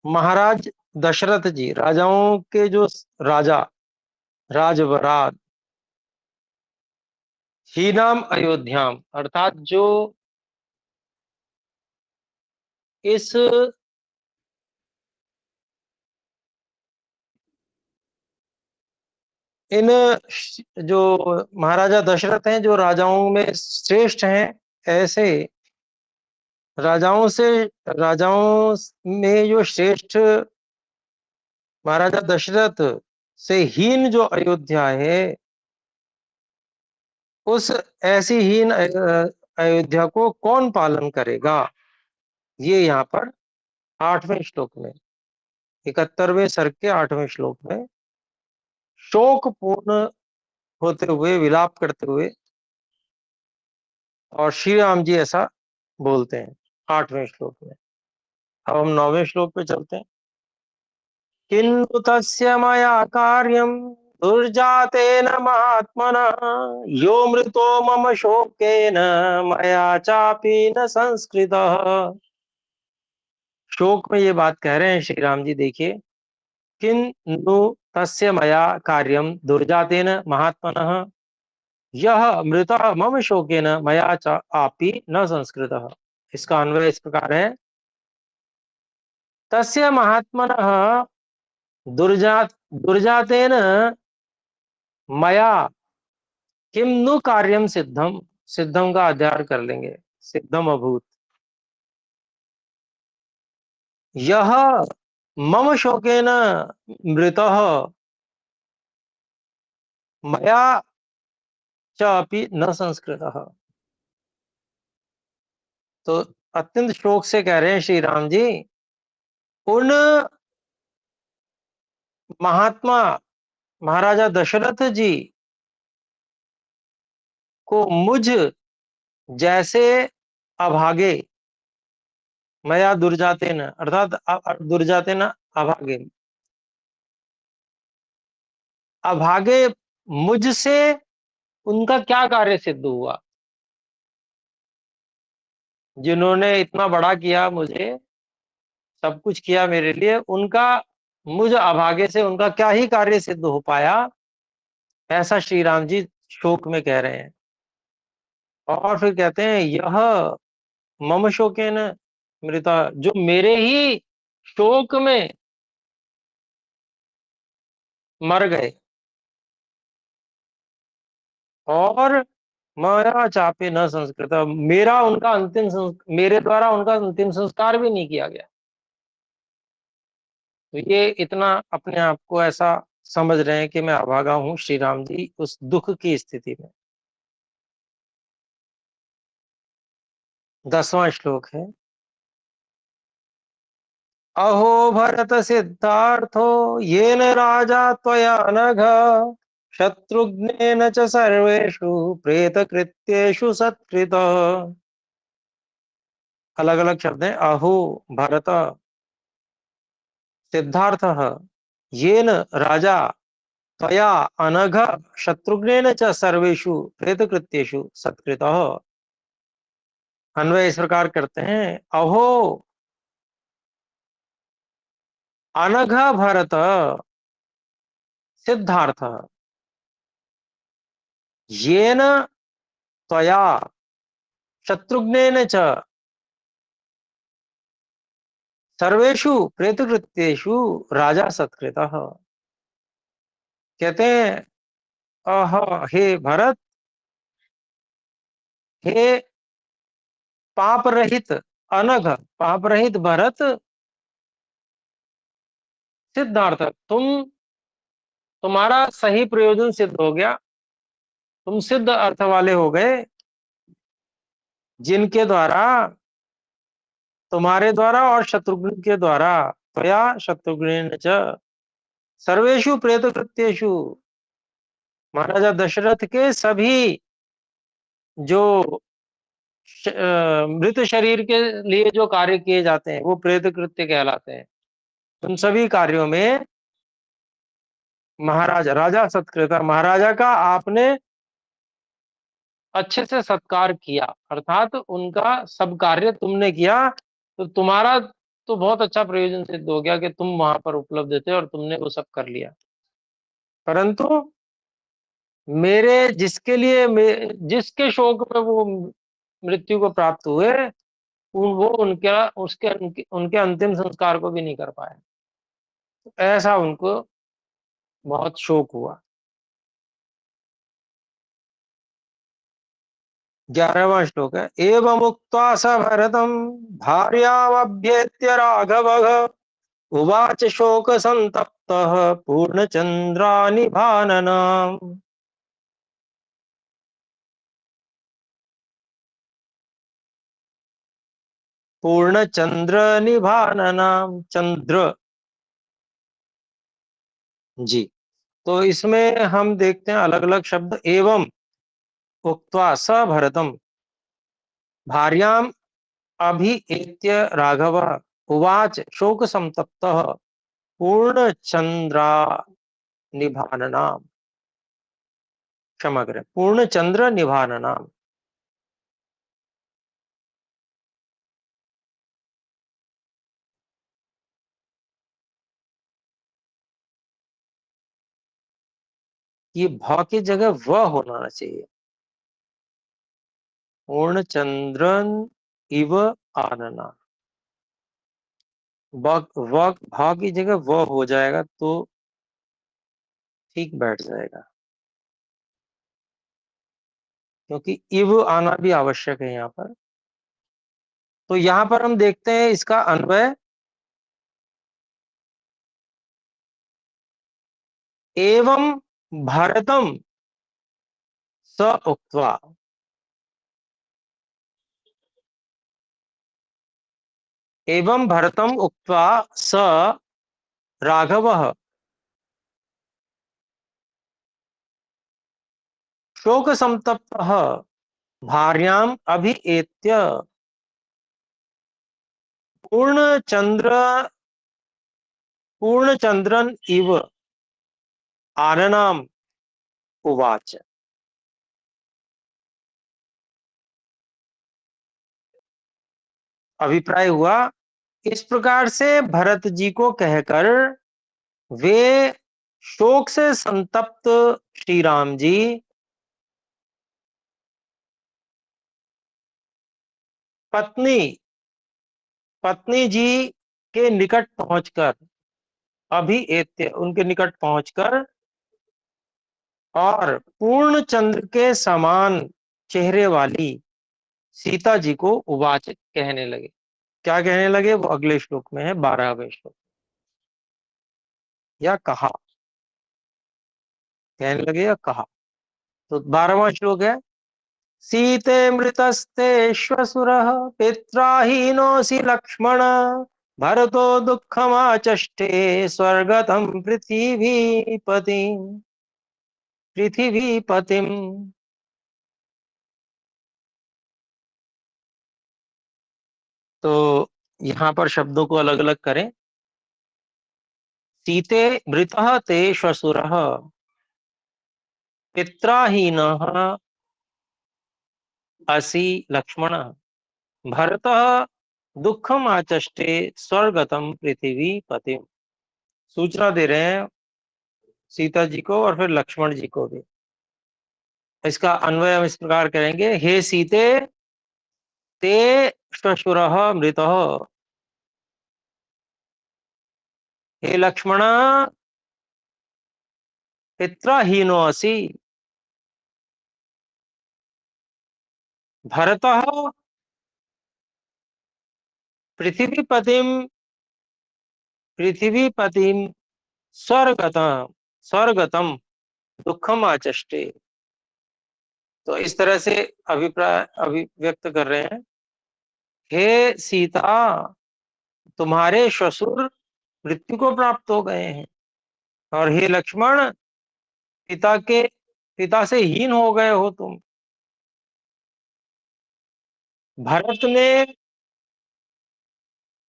महाराज दशरथ जी, राजाओं के जो राजा, राजवराज, हीनाम अयोध्याम, अर्थात जो इस इन जो महाराजा दशरथ हैं, जो राजाओं में श्रेष्ठ हैं, ऐसे राजाओं में जो श्रेष्ठ महाराजा दशरथ से हीन जो अयोध्या है, उस ऐसी हीन अयोध्या को कौन पालन करेगा। ये यहाँ पर 8वें श्लोक में, 71वें सर्ग के 8वें श्लोक में शोक पूर्ण होते हुए, विलाप करते हुए, और श्री राम जी ऐसा बोलते हैं 8वें श्लोक में। अब हम 9वें श्लोक पे चलते हैं। किन्तु तस्य मया कार्यं दुर्जातेन महात्मनः, यो मृतो मम शोकेन मया चापि न संस्कृतः। शोक में ये बात कह रहे हैं श्री राम जी, देखिए, किन्तु तस्य मया कार्यं दुर्जातेन महात्मनः, यह मृतः मम शोकेन मया चापि न संस्कृतः। इसका अन्वय इस प्रकार है, तस्य महात्मनः दुर्जातेन मया किम नु कार्यम सिद्धम, सिद्धम का अध्ययन कर लेंगे, सिद्धम अभूत, यह मम शोकेन मृतः मया च अपि न संस्कृतः। तो अत्यंत शोक से कह रहे हैं श्री राम जी, उन महात्मा महाराजा दशरथ जी को मुझ जैसे अभागे, मया दुर्जातेन, अर्थात दुर्जातेन अभागे, अभागे मुझसे उनका क्या कार्य सिद्ध हुआ, जिन्होंने इतना बड़ा किया, मुझे सब कुछ किया मेरे लिए, उनका मुझ अभागे से उनका क्या ही कार्य सिद्ध हो पाया, ऐसा श्री राम जी शोक में कह रहे हैं। और फिर कहते हैं, यह मम शोकेन मृता, जो मेरे ही शोक में मर गए, और मेरा चापे न संस्कृत, मेरा उनका मेरे द्वारा उनका अंतिम संस्कार भी नहीं किया गया। तो ये इतना अपने आप को ऐसा समझ रहे हैं कि मैं अभागा हूं, श्री राम जी उस दुख की स्थिति में। 10वां श्लोक है, अहो भरत सिद्धार्थो येन राजा त्वया नघ, शत्रुघ्नेन च सर्वेषु प्रेतकृत्येषु सत्कृतः। अलग अलग शब्द हैं, अहो भरत सिद्धार्थः येन राजा त्वया अनघ, शत्रुघ्नेन च सर्वेषु प्रेतकृत्येषु सत्कृतः। अन्वय इस प्रकार करते हैं, अहो अनघ भरत सिद्धार्थ येन त्वया शत्रुघ्नेन च सर्वेषु प्रेतकृत्येषु राजा सत्कृतः। कहते हैं, अह हे भरत, हे पाप रहित अनघ, पाप रहित भरत, सिद्धार्थ, तुम्हारा सही प्रयोजन सिद्ध हो गया, तुम सिद्ध अर्थ वाले हो गए, जिनके द्वारा, तुम्हारे द्वारा और शत्रुघ्न के द्वारा, त्वया शत्रुघ्न च सर्वेषु प्रेतकृत्येषु, महाराजा दशरथ के सभी जो मृत शरीर के लिए जो कार्य किए जाते हैं, वो प्रेत कृत्य कहलाते हैं। उन सभी कार्यों में महाराजा, राजा सत्कृता, महाराजा का आपने अच्छे से सत्कार किया, अर्थात उनका सब कार्य तुमने किया, तो तुम्हारा तो बहुत अच्छा प्रयोजन सिद्ध हो गया कि तुम वहां पर उपलब्ध थे और तुमने वो सब कर लिया। परंतु मेरे जिसके लिए जिसके शोक में वो मृत्यु को प्राप्त हुए, वो उनके अंतिम संस्कार को भी नहीं कर पाए। तो ऐसा उनको बहुत शोक हुआ। 11वां श्लोक है, एवं उक्त्वा स भरतम भार्यामभ्येत्य राघव उवाच शोक संतप्त पूर्णचंद्रानिभानन। पूर्णचंद्र निभानन, चंद्र। जी। तो इसमें हम देखते हैं अलग अलग शब्द। एवं उक्त्वा स भरतम भार्याम अभिएत्य राघव उवाच शोक संतप्त पूर्णचंद्रा निभानना, क्षमा करें, पूर्णचंद्र निभानना। ये भ की जगह व होना चाहिए। पूर्णचंद्रन इव आनना। भ की जगह व हो जाएगा तो ठीक बैठ जाएगा, क्योंकि इव आना भी आवश्यक है यहाँ पर। तो यहाँ पर हम देखते हैं इसका अन्वय, एवं भरतम स उक्त्वा। एवं भरतम उक्त्वा स राघवः शोक संतप्तः भार्याम अभिएत्य पूर्णचंद्र पूर्णचंद्रन इव आननाम उवाच। अभिप्राय हुआ, इस प्रकार से भरत जी को कहकर वे शोक से संतप्त श्री राम जी पत्नी पत्नी जी के निकट पहुंचकर, अभी एत्य उनके निकट पहुंचकर, और पूर्ण चंद्र के समान चेहरे वाली सीता जी को उवाच कहने लगे। क्या कहने लगे वो अगले श्लोक में है, 12वें श्लोक। या कहा, कहने लगे या कहा। तो 12वां श्लोक है, सीते मृतस्ते श्वसुरः पित्राहीनोऽसि लक्ष्मण भरतो दुःखमाचष्टे स्वर्गतं पृथिवीपतिम्। तो यहाँ पर शब्दों को अलग अलग करें। सीते मृतः ते श्वसुरः पित्राहीनः असि लक्ष्मण भरतः दुःखम आचष्टे स्वर्गतम पृथ्वीपतिम्। सूचना दे रहे हैं सीता जी को और फिर लक्ष्मण जी को भी। इसका अन्वय हम इस प्रकार करेंगे, हे सीते ते श्वशुरः मृतः, हे लक्ष्मण पित्राहीनो असि भरतः पृथ्वीपतिम पृथ्वीपतिम स्वर्गतम स्वर्गतम दुखम आचष्टे। तो इस तरह से अभिप्राय अभिव्यक्त कर रहे हैं, हे सीता तुम्हारे ससुर मृत्यु को प्राप्त हो गए हैं, और हे लक्ष्मण पिता से हीन हो गए हो तुम। भरत ने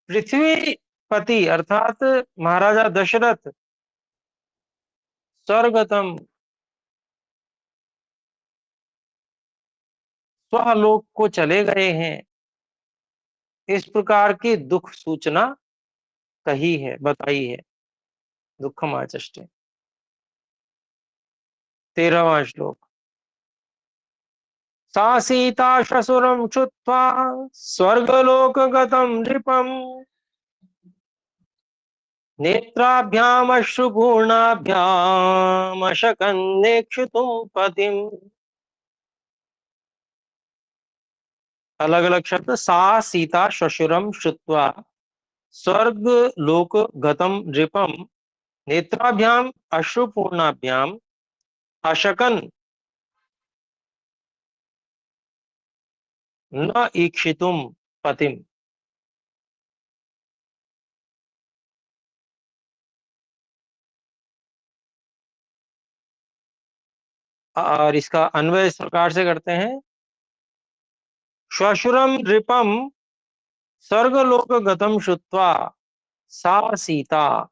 पृथ्वीपति अर्थात महाराजा दशरथ स्वर्गतम स्वलोक को चले गए हैं, इस प्रकार की दुख सूचना कही है, बताई है। दुःखम आचष्टे। 13वां श्लोक। सा सीता श्वशुरं श्रुत्वा स्वर्गलोकगतं नृपम् नेत्राभ्यामश्रुपूर्णाभ्याम् अशकन्नेक्षितुं पतिम्। अलग अलग शब्द। सा सीता श्वशुरं श्रुत्वा स्वर्ग लोक गतम नृपम नेत्राभ्याम अश्रुपूर्णाभ्याम अशकन न ईक्षितुम पतिम। और इसका अन्वय इस प्रकार से करते हैं। श्वशुरम नृपम स्वर्गलोक गतम श्रुत्वा सा सीता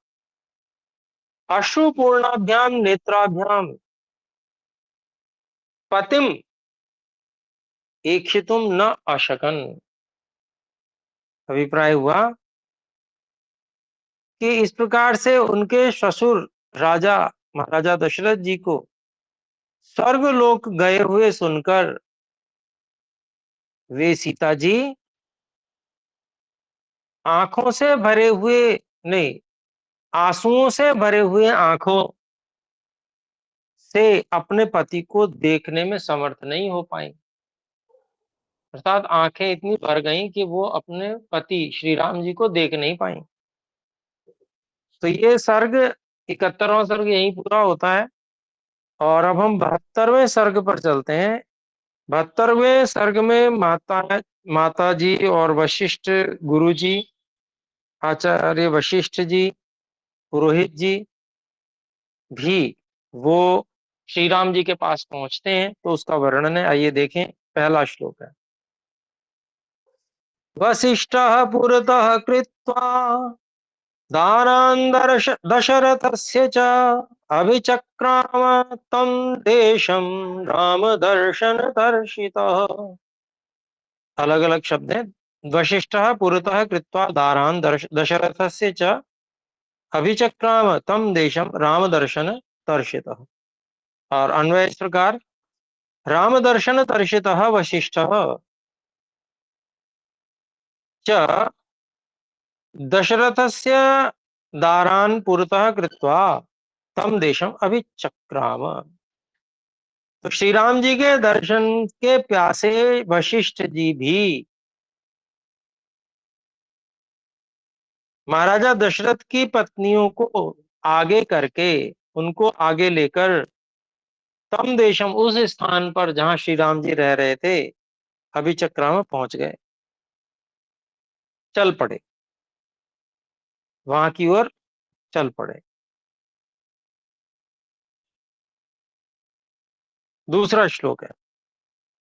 अश्रुपूर्णाभ्याम नेत्राभ्याम पतिम ईक्षितुम न अशकन। अभिप्राय हुआ कि इस प्रकार से उनके ससुर राजा महाराजा दशरथ जी को स्वर्गलोक गए हुए सुनकर वे सीता जी आंखों से भरे हुए, नहीं, आंसुओं से भरे हुए आंखों से अपने पति को देखने में समर्थ नहीं हो पाई। अर्थात आंखें इतनी भर गईं कि वो अपने पति श्री राम जी को देख नहीं पाई। तो ये सर्ग 71वां सर्ग यहीं पूरा होता है। और अब हम 72वें सर्ग पर चलते हैं। 72वें सर्ग में माता जी और वशिष्ठ गुरु जी, आचार्य वशिष्ठ जी, पुरोहित जी भी वो श्री राम जी के पास पहुंचते हैं, तो उसका वर्णन है। आइए देखें। पहला श्लोक है। वसिष्ठः पुरतः कृत्वा दारान् दशरथस्य च अभिचक्राम तं देशं रामदर्शनतर्षितः। अलग अलग शब्द हैं। वशिष्ठः पुरतः कृत्वा दारान् दशरथस्य च अभिचक्राम तं देशं रामदर्शनतर्षितः। और अन्वय इस प्रकार। रामदर्शनतर्षितः वशिष्ठः च दशरथस्य दारान् पुरतः कृत्वा तम देशम अभिचक्राम। तो श्री राम जी के दर्शन के प्यासे वशिष्ठ जी भी महाराजा दशरथ की पत्नियों को आगे करके, उनको आगे लेकर तम देशम, उस स्थान पर जहां श्री राम जी रह रहे थे, अभिचक्रा में पहुंच गए, चल पड़े, वहां की ओर चल पड़े। दूसरा श्लोक है।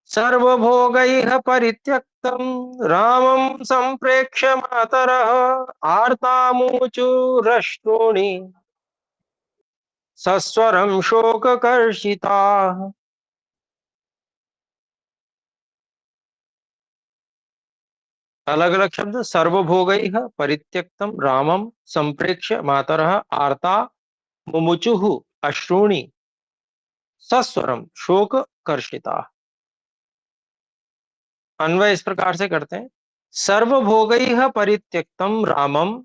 सर्वभोगैः परित्यक्तं रामं संप्रेक्ष्य मातरः आर्तामूचुरश्रूणि सस्वरं शोककर्षिताः। अलग अलग शब्द। सर्वभोगैः परित्यक्तं रामं संप्रेक्ष्य मातरः आर्ता मुमुचुः अश्रूणि सस्वरम शोककर्षिताः। अन्वय इस प्रकार से करते हैं। सर्वभोगैः परित्यक्तं रामं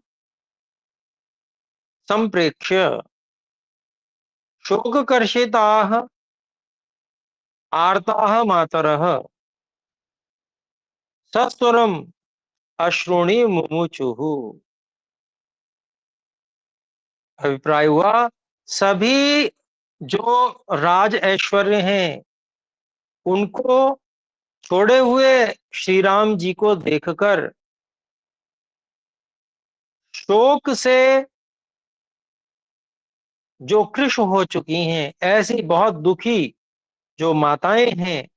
संप्रेक्ष्य शोककर्षिताः आर्ताः मातरः सस्वरम अश्रुणि मुमुचुः। अभिप्राय हुआ, सभी जो राज ऐश्वर्य हैं उनको छोड़े हुए श्री राम जी को देखकर शोक से जो कृश हो चुकी हैं, ऐसी बहुत दुखी जो माताएं हैं,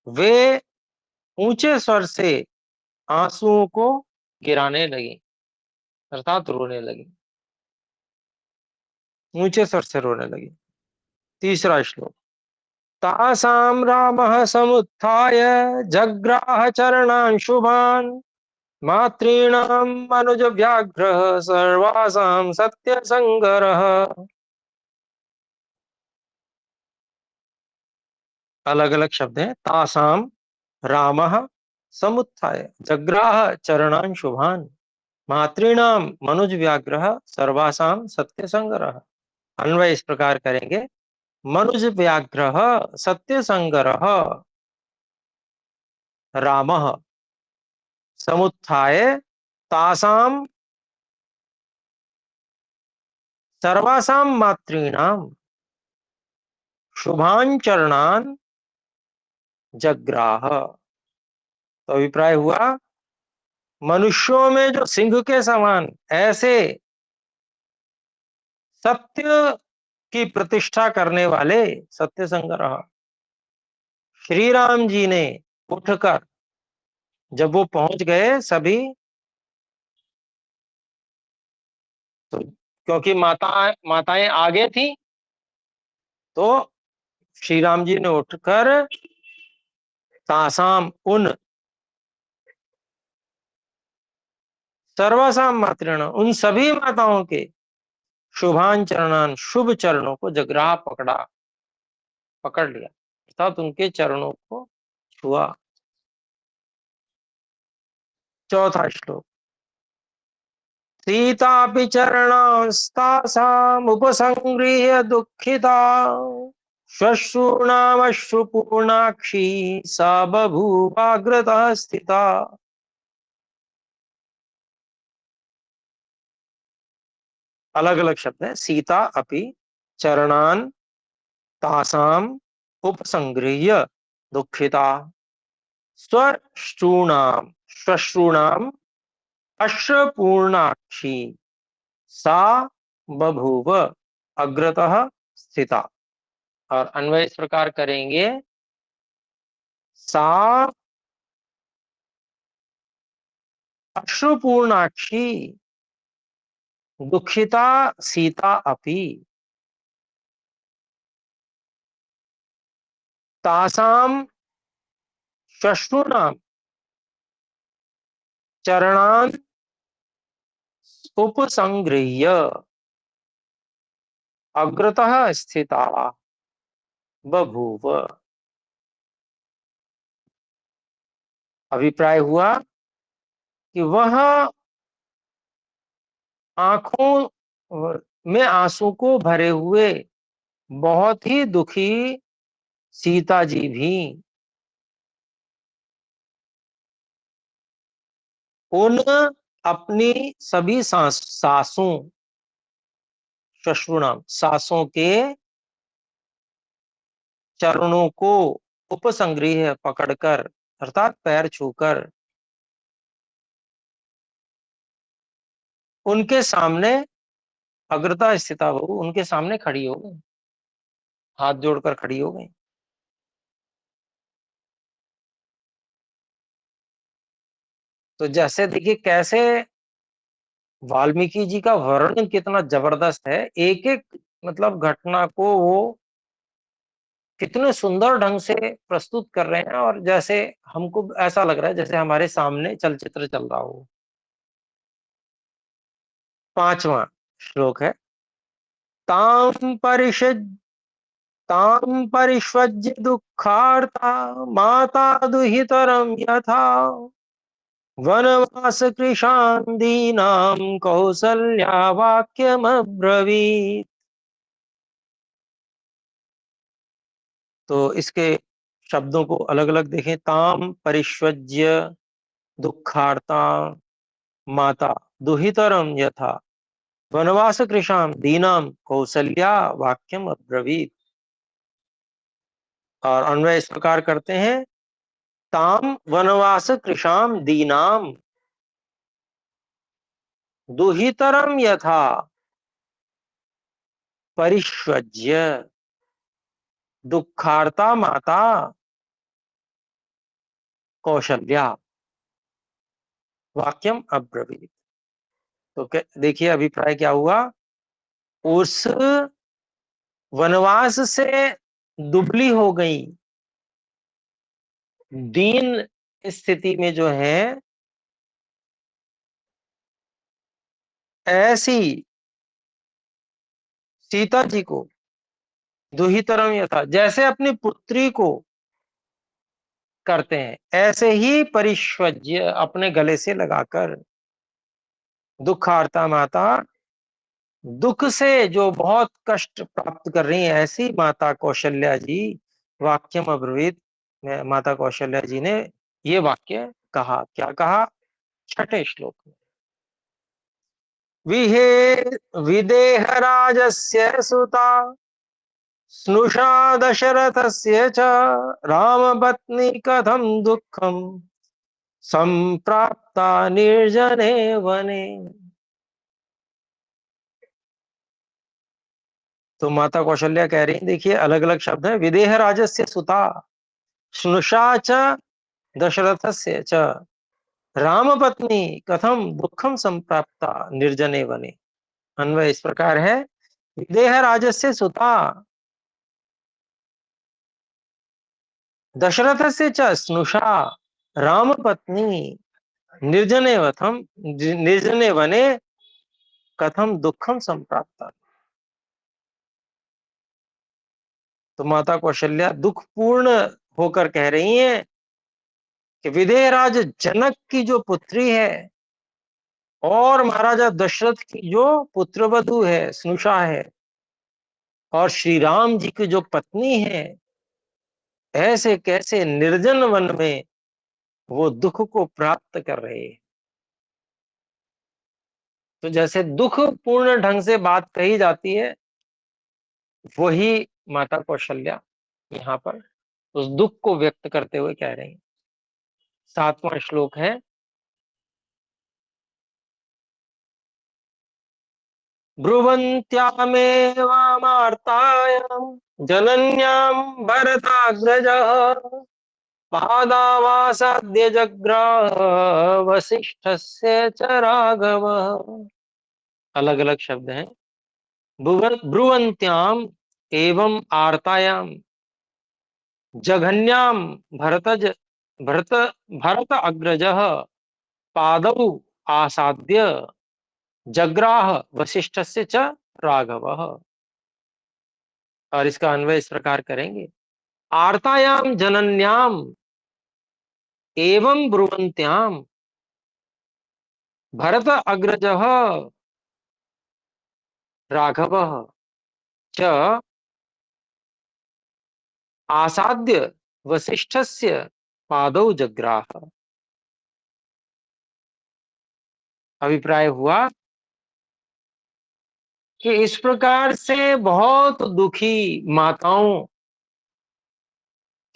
वे ऊंचे स्वर से आंसुओं को गिराने लगी, अर्थात रोने लगी, ऊंचे स्वर से रोने लगी। तीसरा श्लोक। तासां रामः समुत्थाय जग्राह चरणान् शुभान् मातॄणां मनुज व्याघ्र सर्वासां सत्य संगरः। अलग अलग शब्द हैं। तासाम रामः समुत्थाय जग्राह चरणान शुभान, मातॄणाम मनुज व्याघ्र सर्वासां सत्य संगरः। अन्वय इस प्रकार करेंगे। मनुज व्याघ्र सत्य संगरः रामः समुत्थाय तासाम सर्वासां मातॄणां शुभान चरणान जग्राह। तो अभिप्राय हुआ, मनुष्यों में जो सिंह के समान ऐसे सत्य की प्रतिष्ठा करने वाले सत्य संग्रह श्री राम जी ने उठकर, जब वो पहुंच गए सभी, तो क्योंकि माताएं आगे थी, तो श्री राम जी ने उठकर तासाम उन सर्वसाम मातृण उन सभी माताओं के शुभान चरणान शुभ चरणों को जगराह पकड़ लिया, अर्थात उनके चरणों को छुआ। चौथा श्लोक। सीतापि चरणांस्तासामुपसंगृह्य दुःखिता श्वश्रूणामश्रुपूर्णाक्षी सा बभूवाग्रतः स्थिता। अलग अलग शब्द है। सीता अपि चरणान तासाम उपसंगृह्य दुःखिता स्वश्रूणाम श्वश्रूणाम अश्रुपूर्णाक्षी सा बभूव अग्रतः स्थिता। और अन्वय इस प्रकार करेंगे। सा अश्रुपूर्णाक्षी दुखिता सीता अपि तासाम श्वश्रूणाम चरणान उपसंगृह्य अग्रतः स्थिता बभूव। अभिप्राय हुआ कि वह आंखों में आंसू को भरे हुए बहुत ही दुखी सीता जी भी उन अपनी सभी सासों श्वश्रुणाम सासों के चरणों को उपसंग्रह पकड़कर, अर्थात पैर छूकर उनके सामने अग्रता स्थिता बहु उनके सामने खड़ी हो गई, हाथ जोड़कर खड़ी हो गई। तो जैसे देखिए कैसे वाल्मीकि जी का वर्णन कितना जबरदस्त है, एक एक मतलब घटना को वो कितने सुंदर ढंग से प्रस्तुत कर रहे हैं, और जैसे हमको ऐसा लग रहा है जैसे हमारे सामने चलचित्र चल रहा हो। पांचवा श्लोक है। ताम परिषद ताम परिष्वज्य दुःखार्ता माता दुहितरम यथा वनवास कृशान दीनाम कौसल्या वाक्यमब्रवीत्। तो इसके शब्दों को अलग अलग देखें। ताम परिष्वज्य दुःखार्ता माता दुहितरम यथा वनवास कृशाम दीनाम कौसल्या वाक्यम अब्रवीत। और अन्वय इस प्रकार करते हैं। ताम वनवास कृशाम दीनाम दुहितरम यथा परिष्वज्य दुःखार्ता माता कौशल्या वाक्यम अब्रवीत। तो देखिए अभिप्राय क्या हुआ। उस वनवास से दुबली हो गई, दीन स्थिति में जो है ऐसी सीता जी को दुहितरम यथा, जैसे अपनी पुत्री को करते हैं, ऐसे ही परिष्वज्य अपने गले से लगाकर, दुखार्ता माता, दुख से जो बहुत कष्ट प्राप्त कर रही है, ऐसी माता कौशल्या जी वाक्यम अब्रवीत, माता कौशल्या जी ने ये वाक्य कहा। क्या कहा? छठे श्लोक में, विहे विदेहराजस्य सुता स्नुषा दशरथस्य च रामपत्नी कथम दुःखम संप्राप्ता निर्जने वने। तो माता कौशल्या कह रही हैं, देखिए अलग अलग शब्द है, विदेह राजस्य सुता स्नुषा च दशरथस्य च रामपत्नी कथम दुःखम संप्राप्ता निर्जने वने। अन्वय इस प्रकार है, विदेह राजस्य सुता दशरथस्य च स्नुषा रामपत्नी निर्जने वथम निर्जने वने कथम दुःखम संप्राप्ता। तो माता कौशल्या दुख पूर्ण होकर कह रही हैं कि विदेहराज जनक की जो पुत्री है और महाराजा दशरथ की जो पुत्रवधु है, स्नुषा है, और श्री राम जी की जो पत्नी है, ऐसे कैसे निर्जन वन में वो दुख को प्राप्त कर रहे हैं। तो जैसे दुख पूर्ण ढंग से बात कही जाती है, वही माता कौशल्या यहाँ पर उस दुख को व्यक्त करते हुए कह रही हैं। 7वां श्लोक है, ब्रुवन्त्यामेव मार्तायां जनन्यां भरताग्रजः पादावासाद्य जग्राह वसिष्ठस्य च राघवः। अलग अलग शब्द हैं। ब्रुवन्त्याम एवं आर्तायाम जघन्याम भरतज भरत भरत अग्रजः पादौ आसाद्य जग्राह वसिष्ठस्य च राघवः। और इसका अन्वय इस प्रकार करेंगे, आर्तायाम जनन्याम एवं ब्रुवन्त्याम भरत अग्रजः राघवः च आसाद्य वसिष्ठस्य पादौ जग्राह। अभिप्राय हुआ कि इस प्रकार से बहुत दुखी माताओं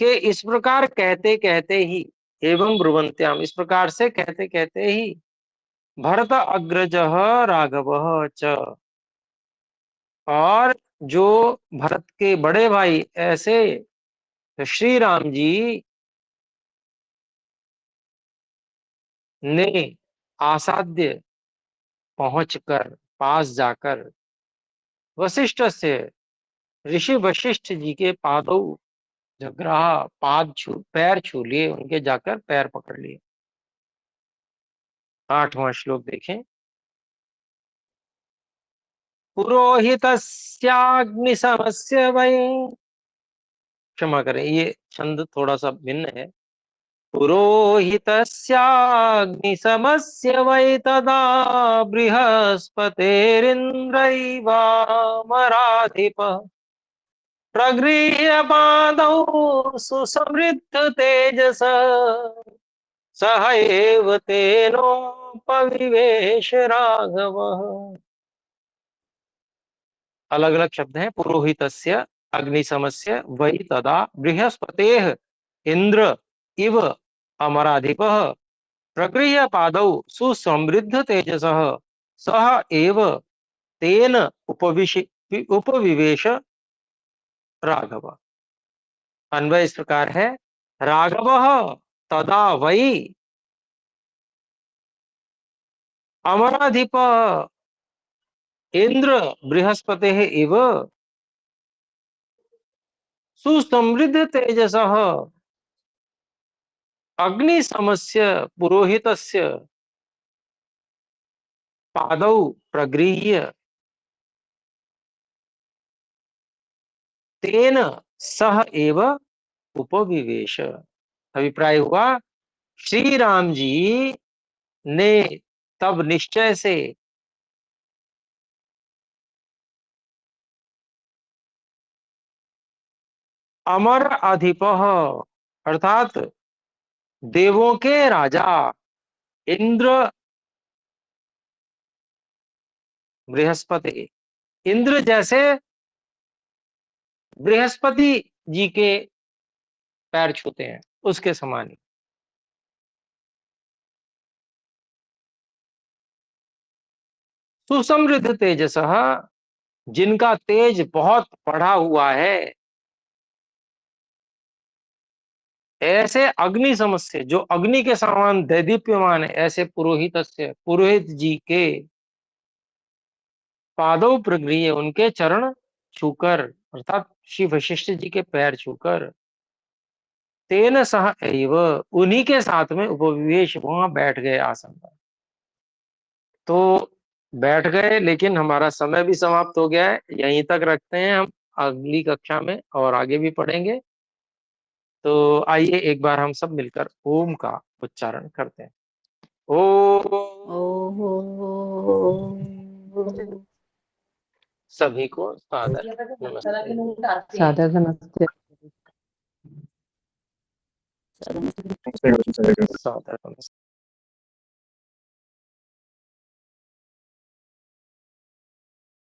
के इस प्रकार कहते कहते ही, एवं ब्रुवन्त्याम इस प्रकार से कहते कहते ही, भरत अग्रजः राघवः च, और जो भरत के बड़े भाई ऐसे श्री राम जी ने आसाध्य पहुंचकर, पास जाकर, वशिष्ठ से ऋषि वशिष्ठ जी के पादों जगराह, पाद छू पैर छू लिए, उनके जाकर पैर पकड़ लिए। 8वां श्लोक देखें, पुरोहितस्याग्निशमस्य वै, क्षमा करें ये छंद थोड़ा सा भिन्न है, पुरोहितस्याग्निशमस्य वै तदा बृहस्पतिरिन्द्रैवामराधिपः प्रगृह्य पादौ सुसमृद्ध तेजस सह एव तेनोपविवेश राघवः। अलग अलग शब्द हैं, पुरोहितस्य अग्निशमस्य वै तदा बृहस्पतेः इंद्र इव अमराधिपः प्रगृह्य पादौ सुसमृद्ध तेजसः सह एव तेन उपविवेश राघव। अन्वय इस प्रकार है, राघवः तदा वै अमराधिप इंद्र बृहस्पते इव सुसमृद्ध तेजसः अग्निशमस्य पुरोहितस्य पादौ प्रगृह्य तेन सह एव उपविवेश। अभिप्राय हुआ, श्री राम जी ने तब निश्चय से अमर अधिपः अर्थात देवों के राजा इंद्र बृहस्पति, इंद्र जैसे बृहस्पति जी के पैर छूते हैं, उसके समान ही। सुसमृद्ध तेजसः, जिनका तेज बहुत बढ़ा हुआ है, ऐसे अग्नि समस्य, जो अग्नि के समान दैदीप्यमान है, ऐसे पुरोहित से, पुरोहित जी के पादों प्रगृह्य, उनके चरण छूकर, अर्थात श्री वशिष्ठ जी के पैर छूकर, तेन सह एव, उन्हीं के साथ में उपविवेश, वहां बैठ गए आसन पर। तो बैठ गए, लेकिन हमारा समय भी समाप्त हो गया है, यहीं तक रखते हैं। हम अगली कक्षा में और आगे भी पढ़ेंगे। तो आइए एक बार हम सब मिलकर ओम का उच्चारण करते हैं। ओम। सभी को सादर नमस्ते। सादर नमस्ते। सादर नमस्ते।